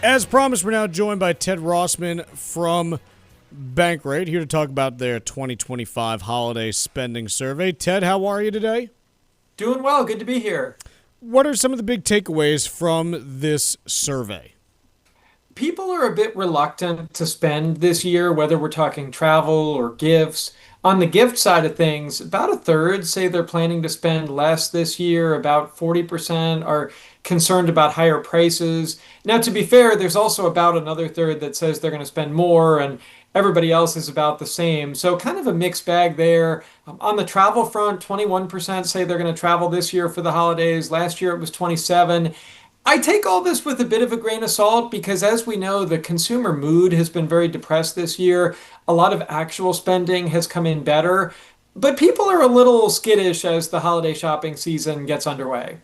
As promised, we're now joined by Ted Rossman from Bankrate, here to talk about their 2025 holiday spending survey. Ted, how are you today? Doing well. Good to be here. What are some of the big takeaways from this survey? People are a bit reluctant to spend this year, whether we're talking travel or gifts. On the gift side of things, about a third say they're planning to spend less this year. About 40% are concerned about higher prices. Now, to be fair, there's also about another third that says they're going to spend more, and everybody else is about the same. So, kind of a mixed bag there. On the travel front, 21% say they're going to travel this year for the holidays. Last year it was 27. I take all this with a bit of a grain of salt because, as we know, the consumer mood has been very depressed this year. A lot of actual spending has come in better, but people are a little skittish as the holiday shopping season gets underway.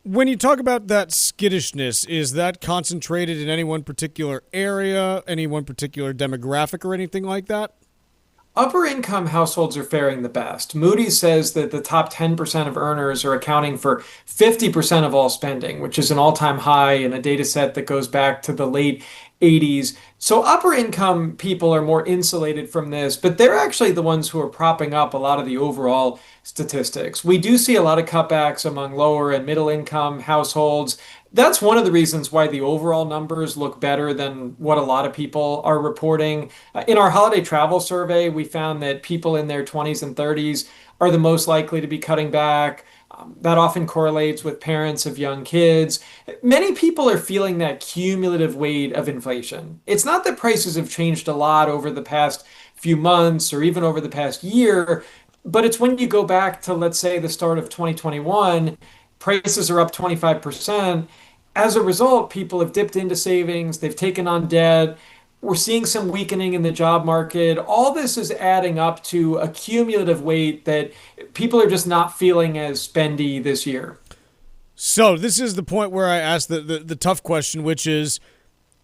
When you talk about that skittishness, is that concentrated in any one particular area, any one particular demographic, or anything like that? Upper income households are faring the best. Moody's says that the top 10% of earners are accounting for 50% of all spending, which is an all-time high in a data set that goes back to the late 80s. So upper income people are more insulated from this, but they're actually the ones who are propping up a lot of the overall statistics. We do see a lot of cutbacks among lower and middle income households. That's one of the reasons why the overall numbers look better than what a lot of people are reporting. In our holiday travel survey, we found that people in their 20s and 30s are the most likely to be cutting back. That often correlates with parents of young kids. Many people are feeling that cumulative weight of inflation. It's not that prices have changed a lot over the past few months or even over the past year, but it's when you go back to, let's say, the start of 2021, prices are up 25%. As a result, people have dipped into savings, they've taken on debt. We're seeing some weakening in the job market. All this is adding up to a cumulative weight that people are just not feeling as spendy this year. So this is the point where I ask the tough question, which is,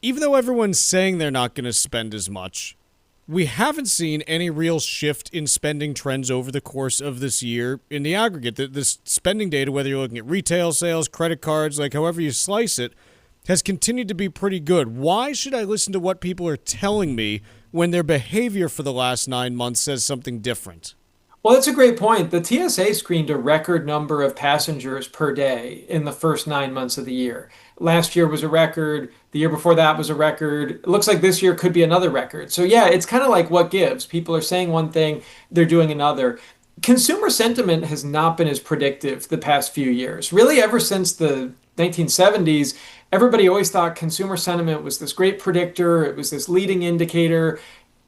even though everyone's saying they're not going to spend as much, we haven't seen any real shift in spending trends over the course of this year in the aggregate. The spending data, whether you're looking at retail sales, credit cards, like however you slice it, has continued to be pretty good. Why should I listen to what people are telling me when their behavior for the last 9 months says something different? Well, that's a great point. The TSA screened a record number of passengers per day in the first 9 months of the year. Last year was a record. The year before that was a record. It looks like this year could be another record. So, yeah, it's kind of like what gives. People are saying one thing, they're doing another. Consumer sentiment has not been as predictive the past few years. Really, ever since the 1970s, everybody always thought consumer sentiment was this great predictor. It was this leading indicator.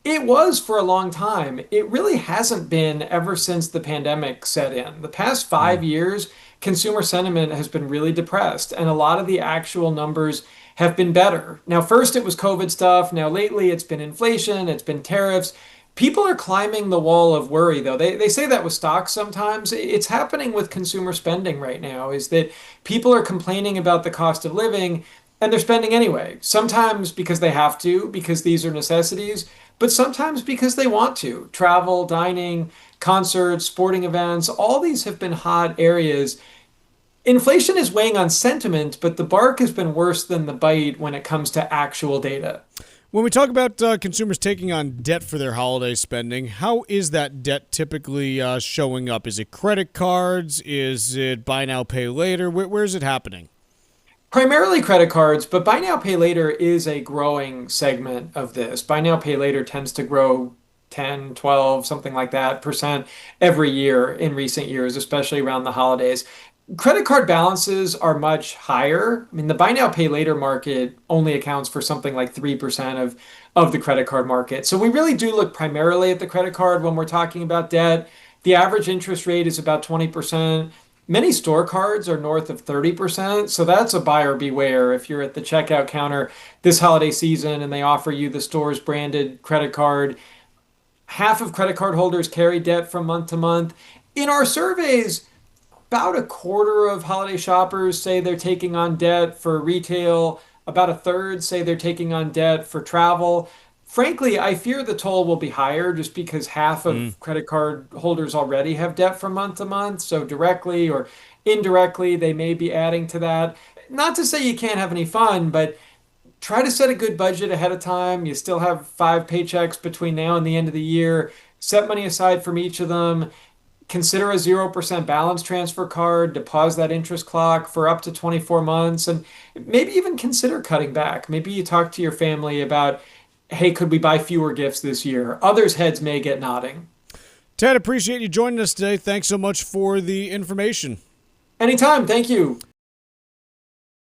It was for a long time. It really hasn't been ever since the pandemic set in. The past 5 years, consumer sentiment has been really depressed, and a lot of the actual numbers have been better. Now, first it was COVID stuff. Now, lately it's been inflation, it's been tariffs. People are climbing the wall of worry, though. They say that with stocks sometimes. It's happening with consumer spending right now, is that people are complaining about the cost of living and they're spending anyway. Sometimes because they have to, because these are necessities, but sometimes because they want to. Travel, dining, concerts, sporting events, all these have been hot areas. Inflation is weighing on sentiment, but the bark has been worse than the bite when it comes to actual data. When we talk about consumers taking on debt for their holiday spending, how is that debt typically showing up? Is it credit cards? Is it buy now, pay later? Where is it happening? Primarily credit cards, but buy now, pay later is a growing segment of this. Buy now, pay later tends to grow 10, 12, something like that percent every year in recent years, especially around the holidays. Credit card balances are much higher. I mean, the buy now, pay later market only accounts for something like 3% of the credit card market. So we really do look primarily at the credit card when we're talking about debt. The average interest rate is about 20%. Many store cards are north of 30%. So that's a buyer beware if you're at the checkout counter this holiday season and they offer you the store's branded credit card. Half of credit card holders carry debt from month to month. In our surveys, about a quarter of holiday shoppers say they're taking on debt for retail. About a third say they're taking on debt for travel. Frankly, I fear the toll will be higher just because half of credit card holders already have debt from month to month. So directly or indirectly, they may be adding to that. Not to say you can't have any fun, but try to set a good budget ahead of time. You still have 5 paychecks between now and the end of the year. Set money aside from each of them. Consider a 0% balance transfer card to pause that interest clock for up to 24 months. And maybe even consider cutting back. Maybe you talk to your family about, hey, could we buy fewer gifts this year? Others' heads may get nodding. Ted, appreciate you joining us today. Thanks so much for the information. Anytime. Thank you.